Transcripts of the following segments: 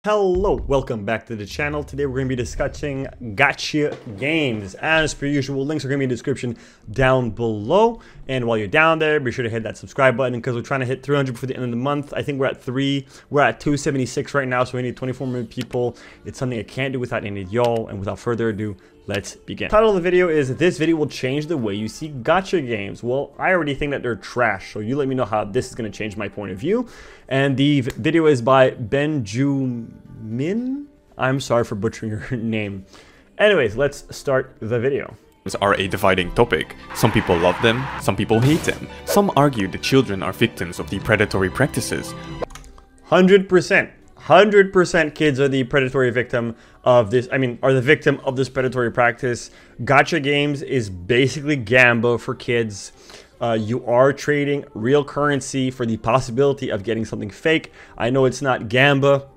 Hello, welcome back to the channel. Today we're going to be discussing gacha games. As per usual, links are going to be in the description down below. And while you're down there, be sure to hit that subscribe button because we're trying to hit 300 before the end of the month. I think we're at 276 right now, so we need 24 million people. It's something I can't do without any of y'all. And without further ado, let's begin. The title of the video is "This video will change the way you see gacha games." Well, I already think that they're trash, so you let me know how this is going to change my point of view. And the video is by Benjumin. I'm sorry for butchering your name. Anyways, let's start the video. Are a dividing topic. Some people love them, some people hate them. Some argue the children are victims of the predatory practices. 100%. 100% kids are the predatory victim of this. Are the victim of this predatory practice. Gacha games is basically gamba for kids. You are trading real currency for the possibility of getting something fake. I know it's not gamba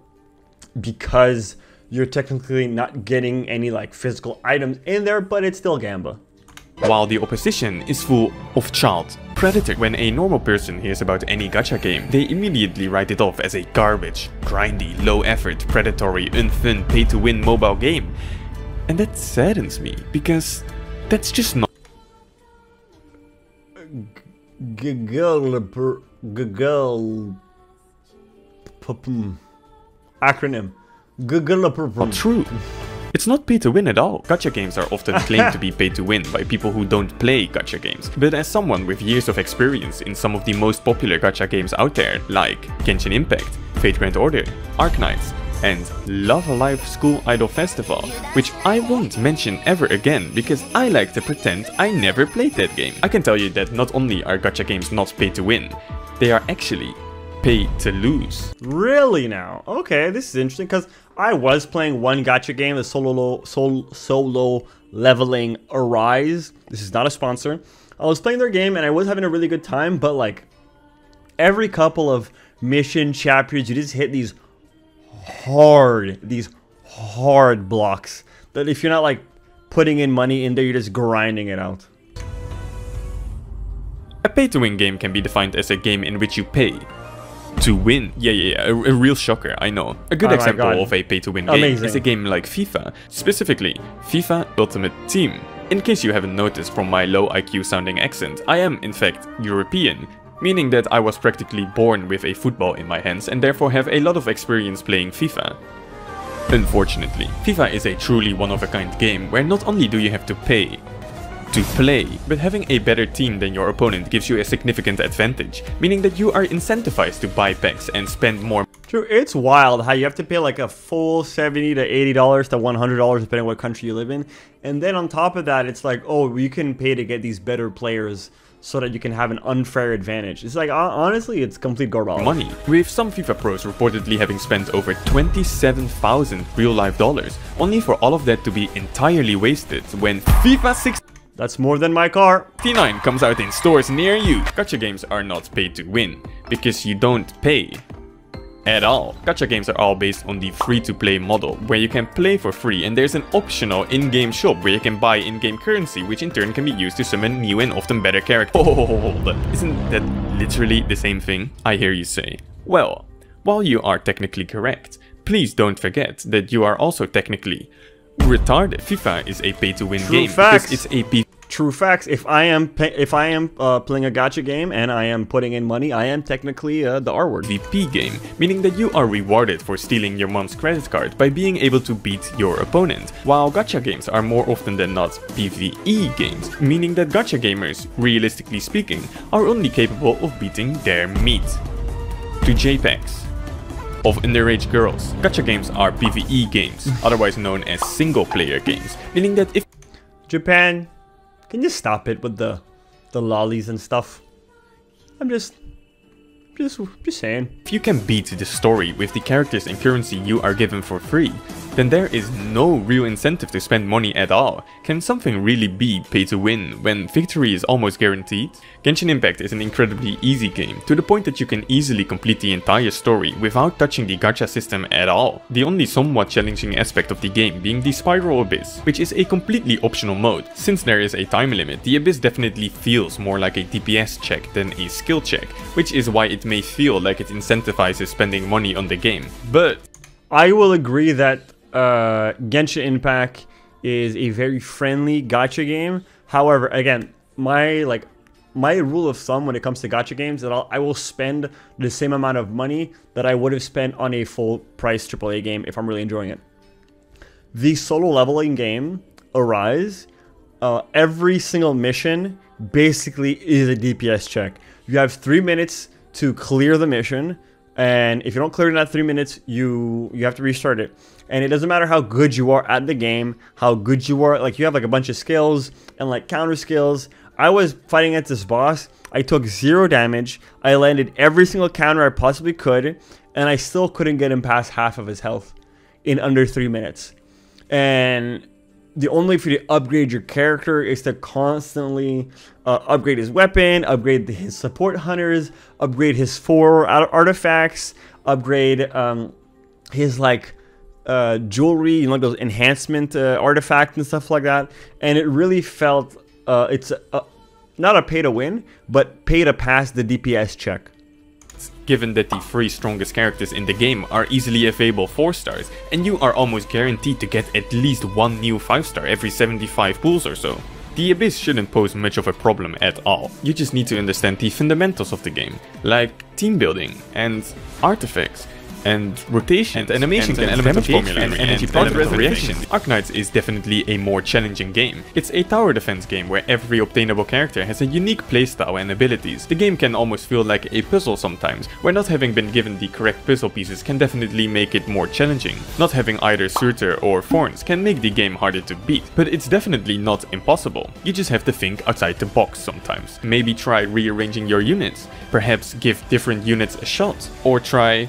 because you're technically not getting any like physical items in there, but it's still gamba. While the opposition is full of child predator. When a normal person hears about any gacha game, they immediately write it off as a garbage, grindy, low-effort, predatory, unfun, pay-to-win mobile game. And that saddens me, because that's just not... Acronym. Not true. It's not pay to win at all. Gacha games are often claimed to be pay to win by people who don't play gacha games. But as someone with years of experience in some of the most popular gacha games out there, like Genshin Impact, Fate Grand Order, Arknights, and Love Alive School Idol Festival, which I won't mention ever again because I like to pretend I never played that game. I can tell you that not only are gacha games not pay to win, they are actually pay to lose. Really now? Okay, this is interesting because I was playing one gacha game, the solo leveling Arise. This is not a sponsor. I was playing their game and I was having a really good time, but like every couple of mission chapters, you just hit these hard blocks that if you're not like putting in money in there, you're just grinding it out. A pay-to-win game can be defined as a game in which you pay to win. A real shocker, I know. A good example of a pay-to-win game is a game like FIFA, specifically FIFA Ultimate Team. In case you haven't noticed from my low IQ sounding accent, I am in fact European, meaning that I was practically born with a football in my hands and therefore have a lot of experience playing FIFA. Unfortunately, FIFA is a truly one-of-a-kind game where not only do you have to pay to play, but having a better team than your opponent gives you a significant advantage, meaning that you are incentivized to buy packs and spend more. True, it's wild how you have to pay like a full $70 to $80 to $100 depending on what country you live in, and then on top of that it's like, oh, you can pay to get these better players so that you can have an unfair advantage. It's like, honestly, it's complete garbage. Money, with some FIFA pros reportedly having spent over 27,000 real-life dollars, only for all of that to be entirely wasted when FIFA 16 That's more than my car. 69 comes out in stores near you. Gacha games are not pay to win, because you don't pay at all. Gacha games are all based on the free-to-play model, where you can play for free and there's an optional in-game shop where you can buy in-game currency, which in turn can be used to summon new and often better characters. Hold up. Isn't that literally the same thing? I hear you say. Well, while you are technically correct, please don't forget that you are also technically retarded. FIFA is a pay-to-win game because it's a True facts. If I am playing a gacha game and I am putting in money, I am technically the R word. PvP game, meaning that you are rewarded for stealing your mom's credit card by being able to beat your opponent. While gacha games are more often than not PvE games, meaning that gacha gamers, realistically speaking, are only capable of beating their meat to JPEGs of underage girls. Gacha games are PvE games, otherwise known as single-player games, meaning that if Japan, can you stop it with the lollies and stuff? I'm just saying. If you can beat the story with the characters and currency you are given for free, then there is no real incentive to spend money at all. Can something really be pay to win when victory is almost guaranteed? Genshin Impact is an incredibly easy game, to the point that you can easily complete the entire story without touching the gacha system at all. The only somewhat challenging aspect of the game being the Spiral Abyss, which is a completely optional mode. Since there is a time limit, the Abyss definitely feels more like a DPS check than a skill check, which is why it may feel like it incentivizes spending money on the game. But I will agree that Genshin Impact is a very friendly gacha game. However, again, my rule of thumb when it comes to gacha games that I will spend the same amount of money that I would have spent on a full price AAA game if I'm really enjoying it. The solo leveling game, Arise, every single mission basically is a DPS check. You have 3 minutes to clear the mission, and if you don't clear it in that 3 minutes, you have to restart it. And it doesn't matter how good you are at the game, how good you are, like you have like a bunch of skills and like counter skills. I was fighting against this boss, I took 0 damage, I landed every single counter I possibly could, and I still couldn't get him past half of his health in under 3 minutes. And the only way for you to upgrade your character is to constantly upgrade his weapon, upgrade his support hunters, upgrade his 4 artifacts, upgrade his like jewelry, you know, like those enhancement artifacts and stuff like that. And it really felt it's not a pay to win, but pay to pass the DPS check. Given that the 3 strongest characters in the game are easily available 4 stars, and you are almost guaranteed to get at least 1 new 5 star every 75 pulls or so. The Abyss shouldn't pose much of a problem at all. You just need to understand the fundamentals of the game, like team building and artifacts, and rotation, and animation, and element formula, and energy particle reaction. Arknights is definitely a more challenging game. It's a tower defense game where every obtainable character has a unique playstyle and abilities. The game can almost feel like a puzzle sometimes, where not having been given the correct puzzle pieces can definitely make it more challenging. Not having either Surtur or Thorns can make the game harder to beat, but it's definitely not impossible. You just have to think outside the box sometimes. Maybe try rearranging your units, perhaps give different units a shot, or try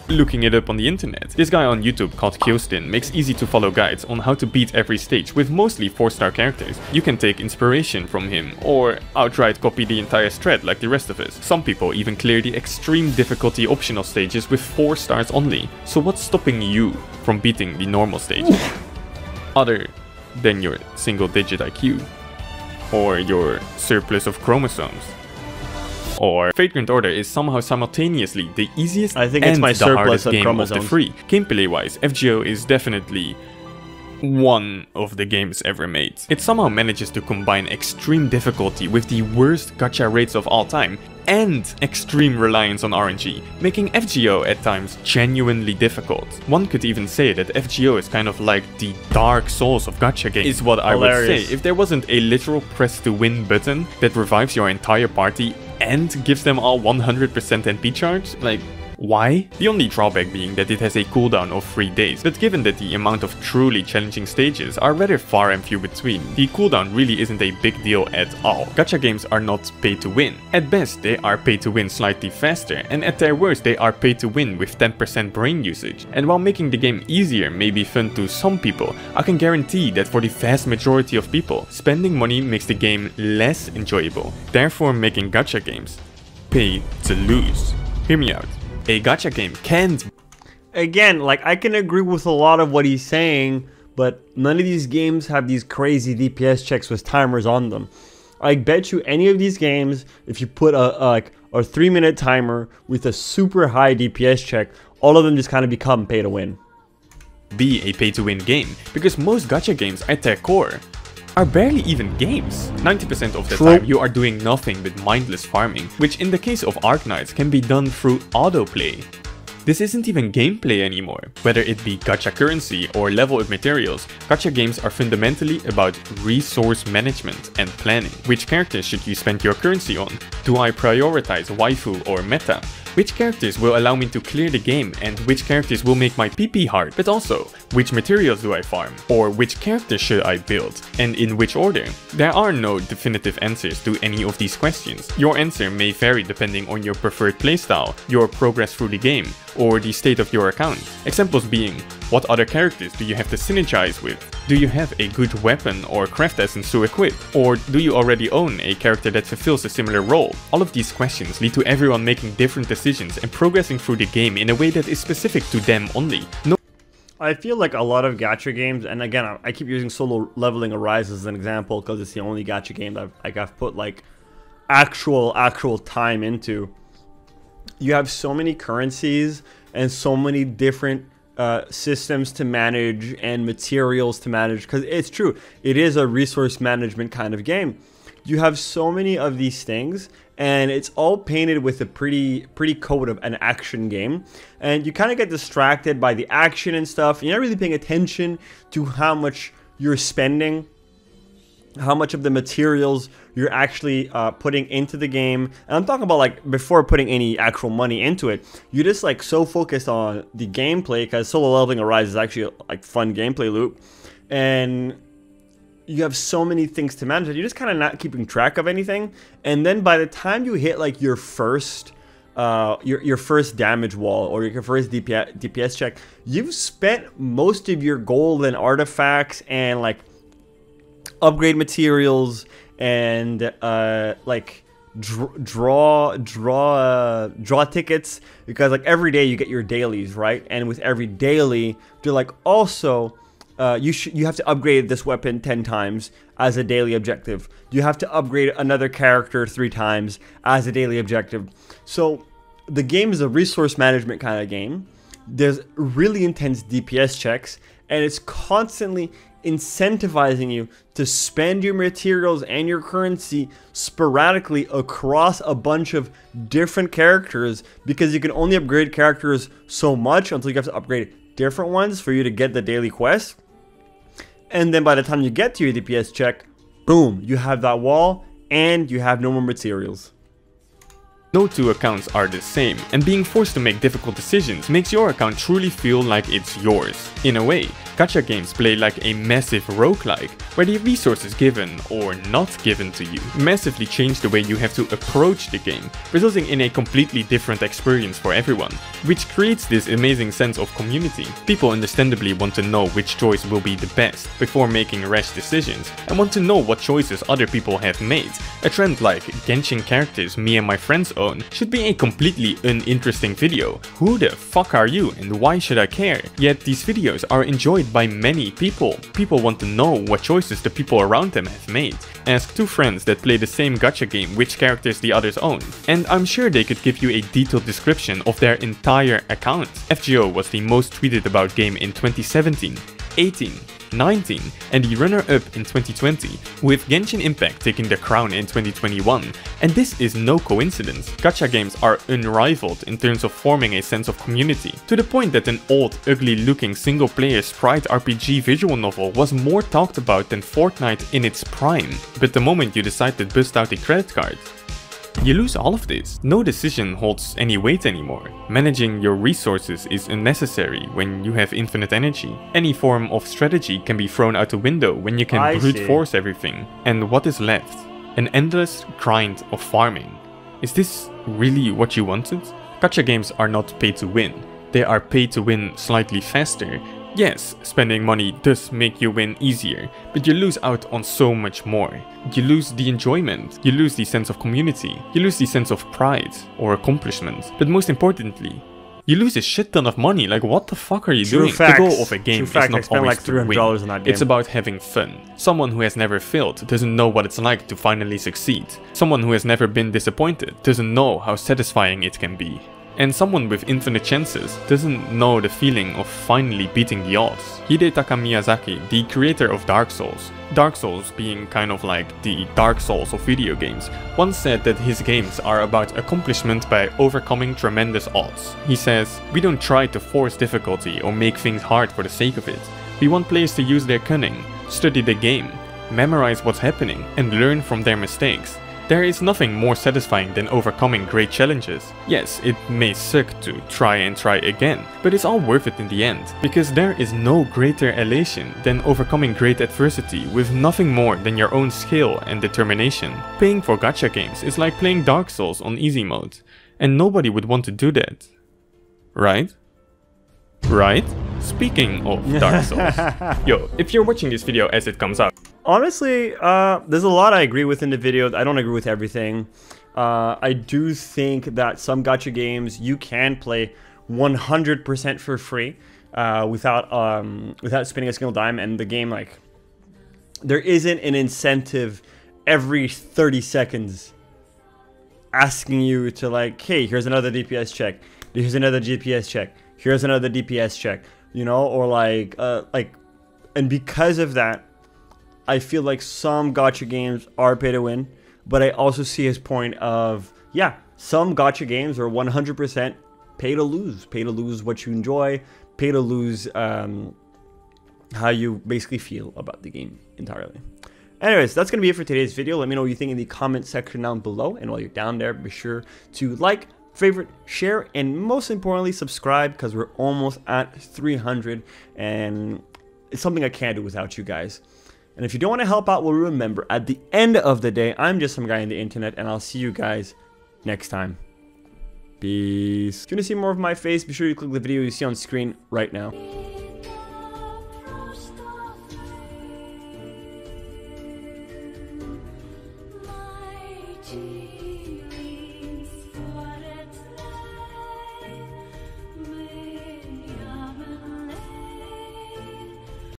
looking it up on the internet. This guy on YouTube called Kyostin makes easy to follow guides on how to beat every stage with mostly 4-star characters. You can take inspiration from him or outright copy the entire strat like the rest of us. Some people even clear the extreme difficulty optional stages with 4 stars only. So what's stopping you from beating the normal stages? Other than your single-digit IQ or your surplus of chromosomes. Or Vagrant Order is somehow simultaneously the easiest and the hardest game of the 3. Gameplay-wise, FGO is definitely one of the games ever made. It somehow manages to combine extreme difficulty with the worst gacha rates of all time and extreme reliance on RNG, making FGO at times genuinely difficult. One could even say that FGO is kind of like the Dark Souls of gacha games, is what I would say. If there wasn't a literal press to win button that revives your entire party and gives them all 100% NP charge, like, why? The only drawback being that it has a cooldown of 3 days, but given that the amount of truly challenging stages are rather far and few between, the cooldown really isn't a big deal at all. Gacha games are not pay to win. At best, they are pay to win slightly faster, and at their worst, they are pay to win with 10% brain usage. And while making the game easier may be fun to some people, I can guarantee that for the vast majority of people, spending money makes the game less enjoyable, therefore making gacha games pay to lose. Hear me out. A gacha game can't... Again, like, I can agree with a lot of what he's saying, but none of these games have these crazy DPS checks with timers on them. I bet you any of these games, if you put a 3-minute timer with a super high DPS check, all of them just kind of become pay to win. Be a pay to win game, because most gacha games at their core are barely even games. 90% of the time you are doing nothing but mindless farming, which in the case of Arknights can be done through autoplay. This isn't even gameplay anymore. Whether it be gacha currency or level up materials, gacha games are fundamentally about resource management and planning. Which characters should you spend your currency on? Do I prioritize waifu or meta? Which characters will allow me to clear the game and which characters will make my PP hard? But also, which materials do I farm? Or which characters should I build? And in which order? There are no definitive answers to any of these questions. Your answer may vary depending on your preferred playstyle, your progress through the game, or the state of your account. Examples being, what other characters do you have to synergize with? Do you have a good weapon or craft essence to equip? Or do you already own a character that fulfills a similar role? All of these questions lead to everyone making different decisions and progressing through the game in a way that is specific to them only. I feel like a lot of gacha games, and again, I keep using Solo Leveling Arise as an example because it's the only gacha game that I've put like actual time into. You have so many currencies and so many different systems to manage and materials to manage, because it's true, it is a resource management kind of game. You have so many of these things, and it's all painted with a pretty coat of an action game, and you kind of get distracted by the action and stuff. You're not really paying attention to how much you're spending, how much of the materials you're actually putting into the game. And I'm talking about like before putting any actual money into it. You're just like so focused on the gameplay, because Solo Leveling Arise is actually a like fun gameplay loop, and you have so many things to manage that you're just kind of not keeping track of anything. And then by the time you hit like your first damage wall or your first DPS check, you've spent most of your gold and artifacts and like upgrade materials and like draw tickets, because like every day you get your dailies, right? And with every daily, they're like also you have to upgrade this weapon 10 times as a daily objective. You have to upgrade another character 3 times as a daily objective. So the game is a resource management kind of game. There's really intense DPS checks, and it's constantly incentivizing you to spend your materials and your currency sporadically across a bunch of different characters, because you can only upgrade characters so much until you have to upgrade different ones for you to get the daily quest. And then by the time you get to your DPS check, boom, you have that wall and you have no more materials. No two accounts are the same, and being forced to make difficult decisions makes your account truly feel like it's yours. In a way, gacha games play like a massive roguelike, where the resources given or not given to you massively change the way you have to approach the game, resulting in a completely different experience for everyone, which creates this amazing sense of community. People understandably want to know which choice will be the best before making rash decisions, and want to know what choices other people have made. A trend like Genshin characters me and my friends own should be a completely uninteresting video. Who the fuck are you and why should I care? Yet these videos are enjoyed by many people. People want to know what choices the people around them have made. Ask 2 friends that play the same gacha game which characters the others own, and I'm sure they could give you a detailed description of their entire account. FGO was the most tweeted about game in 2017, 18, 19, and the runner-up in 2020, with Genshin Impact taking the crown in 2021. And this is no coincidence. Gacha games are unrivaled in terms of forming a sense of community, to the point that an old, ugly-looking single-player sprite RPG visual novel was more talked about than Fortnite in its prime. But the moment you decide to bust out a credit card, you lose all of this. No decision holds any weight anymore. Managing your resources is unnecessary when you have infinite energy. Any form of strategy can be thrown out the window when you can brute force everything. And what is left? An endless grind of farming. Is this really what you wanted? Gacha games are not pay to win. They are pay to win slightly faster. Yes, spending money does make you win easier, but you lose out on so much more. You lose the enjoyment, you lose the sense of community, you lose the sense of pride or accomplishment, but most importantly, you lose a shit ton of money. Like, what the fuck are you doing? Facts. The goal of a game is not always like to win. On that game. It's about having fun. Someone who has never failed doesn't know what it's like to finally succeed. Someone who has never been disappointed doesn't know how satisfying it can be. And someone with infinite chances doesn't know the feeling of finally beating the odds. Hidetaka Miyazaki, the creator of Dark Souls being kind of like the Dark Souls of video games, once said that his games are about accomplishment by overcoming tremendous odds. He says, "We don't try to force difficulty or make things hard for the sake of it. We want players to use their cunning, study the game, memorize what's happening, and learn from their mistakes. There is nothing more satisfying than overcoming great challenges. Yes, it may suck to try and try again, but it's all worth it in the end, because there is no greater elation than overcoming great adversity with nothing more than your own skill and determination. Paying for gacha games is like playing Dark Souls on easy mode, and nobody would want to do that. Right? Right? Speaking of Dark Souls, yo, if you're watching this video as it comes out, honestly, there's a lot I agree with in the video. I don't agree with everything. I do think that some gacha games you can play 100% for free without spending a single dime, and the game, like, there isn't an incentive every 30 seconds asking you to, like, hey, here's another DPS check, here's another DPS check, here's another DPS check. you know, or like, and because of that, I feel like some gacha games are pay to win, but I also see his point of, yeah, some gacha games are 100% pay to lose what you enjoy, pay to lose how you basically feel about the game entirely. Anyways, that's going to be it for today's video. Let me know what you think in the comment section down below. And while you're down there, be sure to like, favorite, share, and most importantly, subscribe, because we're almost at 300. And it's something I can't do without you guys. And if you don't want to help out, well, remember, at the end of the day, I'm just some guy on the internet, and I'll see you guys next time. Peace. If you want to see more of my face, be sure to click the video you see on screen right now. Mighty